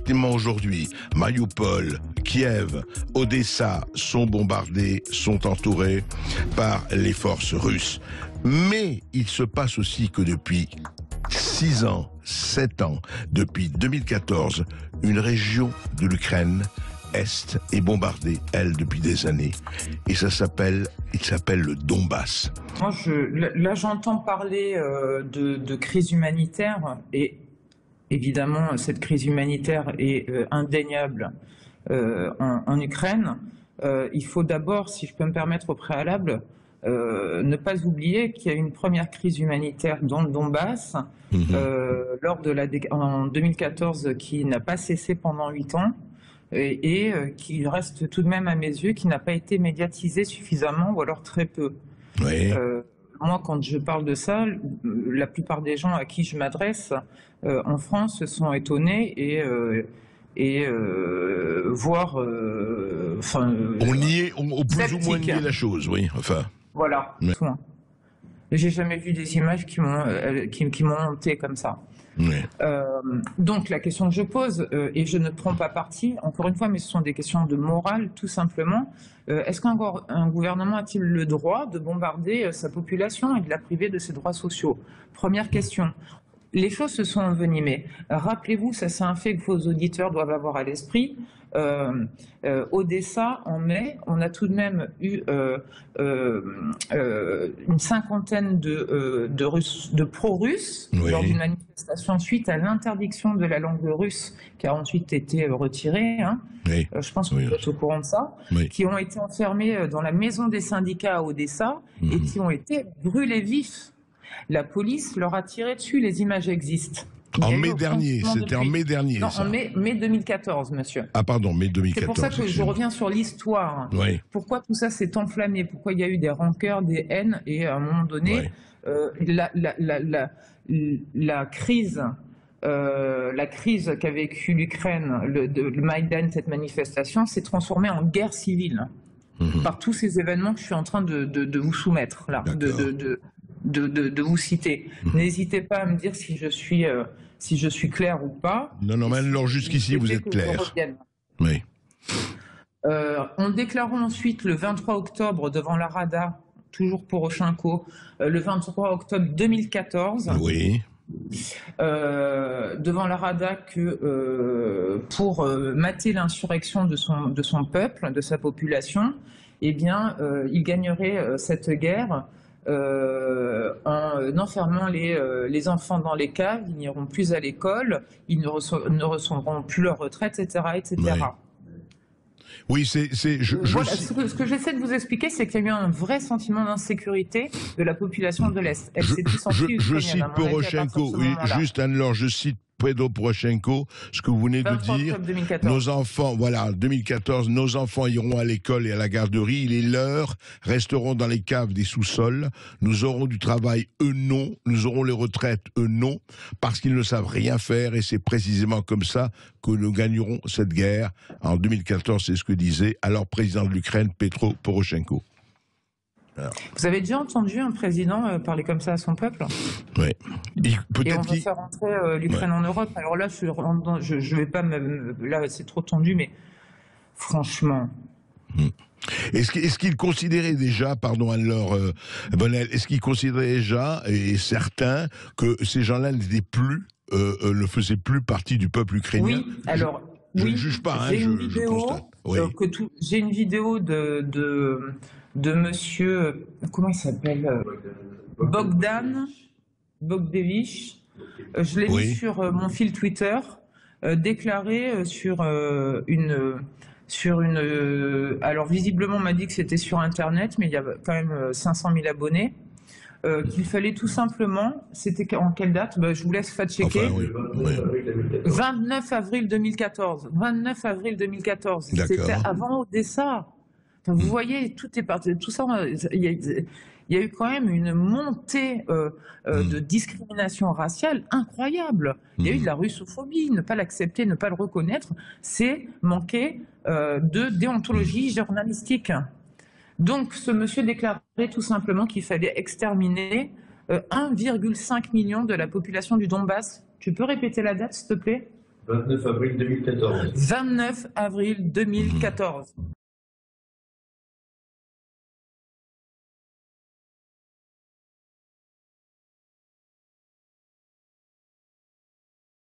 effectivement aujourd'hui, Mariupol, Kiev, Odessa sont bombardés, sont entourés par les forces russes. Mais il se passe aussi que depuis 6 ans, 7 ans, depuis 2014, une région de l'Ukraine Est est bombardée, elle, depuis des années. Et il s'appelle le Donbass. Moi, là, j'entends parler de crise humanitaire, et évidemment, cette crise humanitaire est indéniable en Ukraine. Il faut d'abord, si je peux me permettre au préalable, ne pas oublier qu'il y a eu une première crise humanitaire dans le Donbass en 2014 qui n'a pas cessé pendant 8 ans. Et qui reste tout de même à mes yeux, qui n'a pas été médiatisé suffisamment ou alors très peu. Oui. Moi, quand je parle de ça, la plupart des gens à qui je m'adresse en France sont étonnés et voire... on y est, au plus ou moins nié la chose, oui. Enfin. Voilà. Ouais. J'ai jamais vu des images qui m'ont hanté comme ça. Oui. Donc la question que je pose, et je ne prends pas parti, encore une fois, mais ce sont des questions de morale tout simplement, est-ce qu'un gouvernement a-t-il le droit de bombarder sa population et de la priver de ses droits sociaux? Première question. Les choses se sont envenimées. Rappelez-vous, ça c'est un fait que vos auditeurs doivent avoir à l'esprit. Odessa, en mai, on a tout de même eu une cinquantaine de pro-russes lors d'une manifestation suite à l'interdiction de la langue russe qui a ensuite été retirée. Hein. Oui. Je pense que vous êtes au courant de ça. Oui. Qui ont été enfermés dans la maison des syndicats à Odessa et qui ont été brûlés vifs. La police leur a tiré dessus, les images existent. En mai dernier, c'était en mai dernier. Non, ça. en mai 2014, monsieur. Ah pardon, mai 2014. C'est pour ça que je reviens sur l'histoire. Oui. Pourquoi tout ça s'est enflammé? Pourquoi il y a eu des rancœurs, des haines? Et à un moment donné, la crise qu'a vécue l'Ukraine, le Maïdan, cette manifestation, s'est transformée en guerre civile. Par tous ces événements que je suis en train de vous soumettre, là, de vous citer. N'hésitez pas à me dire si je suis clair ou pas. Non, mais alors jusqu'ici, vous êtes clair. Oui. En déclarant ensuite le 23 octobre devant la Rada, toujours Poroshenko, le 23 octobre 2014, oui. devant la Rada que pour mater l'insurrection de son peuple, de sa population, eh bien, il gagnerait cette guerre en enfermant les enfants dans les caves, ils n'iront plus à l'école, ils ne recevront plus leur retraite, etc., etc. Oui. Oui, voilà, ce que j'essaie de vous expliquer, c'est qu'il y a eu un vrai sentiment d'insécurité de la population de l'Est. Je cite Poroshenko, oui, juste alors, je cite Pedro Poroshenko, ce que vous venez de dire, nos enfants, voilà, 2014, nos enfants iront à l'école et à la garderie, les leurs resteront dans les caves des sous-sols, nous aurons du travail, eux non, nous aurons les retraites, eux non, parce qu'ils ne savent rien faire, et c'est précisément comme ça que nous gagnerons cette guerre. En 2014, c'est ce que disait alors président de l'Ukraine, Petro Poroshenko. Alors. Vous avez déjà entendu un président parler comme ça à son peuple? Oui. Et on va faire rentrer l'Ukraine en Europe. Alors là, je vais pas là, c'est trop tendu, mais franchement. Est-ce qu'il considérait déjà, pardon Anne-Laure Bonnel, est-ce qu'il considérait déjà, et certains, que ces gens-là n'étaient plus, ne faisaient plus partie du peuple ukrainien? Oui, alors. Je ne juge pas, hein, je constate. Oui. J'ai une vidéo de monsieur, comment il s'appelle, Bogdevich. Je l'ai vu sur mon fil Twitter, déclaré sur une... alors visiblement on m'a dit que c'était sur Internet, mais il y a quand même 500 000 abonnés. Qu'il fallait tout simplement, c'était en quelle date? Je vous laisse fact-checker. Enfin, 29 avril 2014. 29 avril 2014. C'était avant Odessa. Vous voyez, tout est parti. Tout ça, il y a eu quand même une montée de discrimination raciale incroyable. Il y a eu de la russophobie. Ne pas l'accepter, ne pas le reconnaître, c'est manquer de déontologie journalistique. Donc, ce monsieur déclarait tout simplement qu'il fallait exterminer 1,5 million de la population du Donbass. Tu peux répéter la date, s'il te plaît? 29 avril 2014. 29 avril 2014.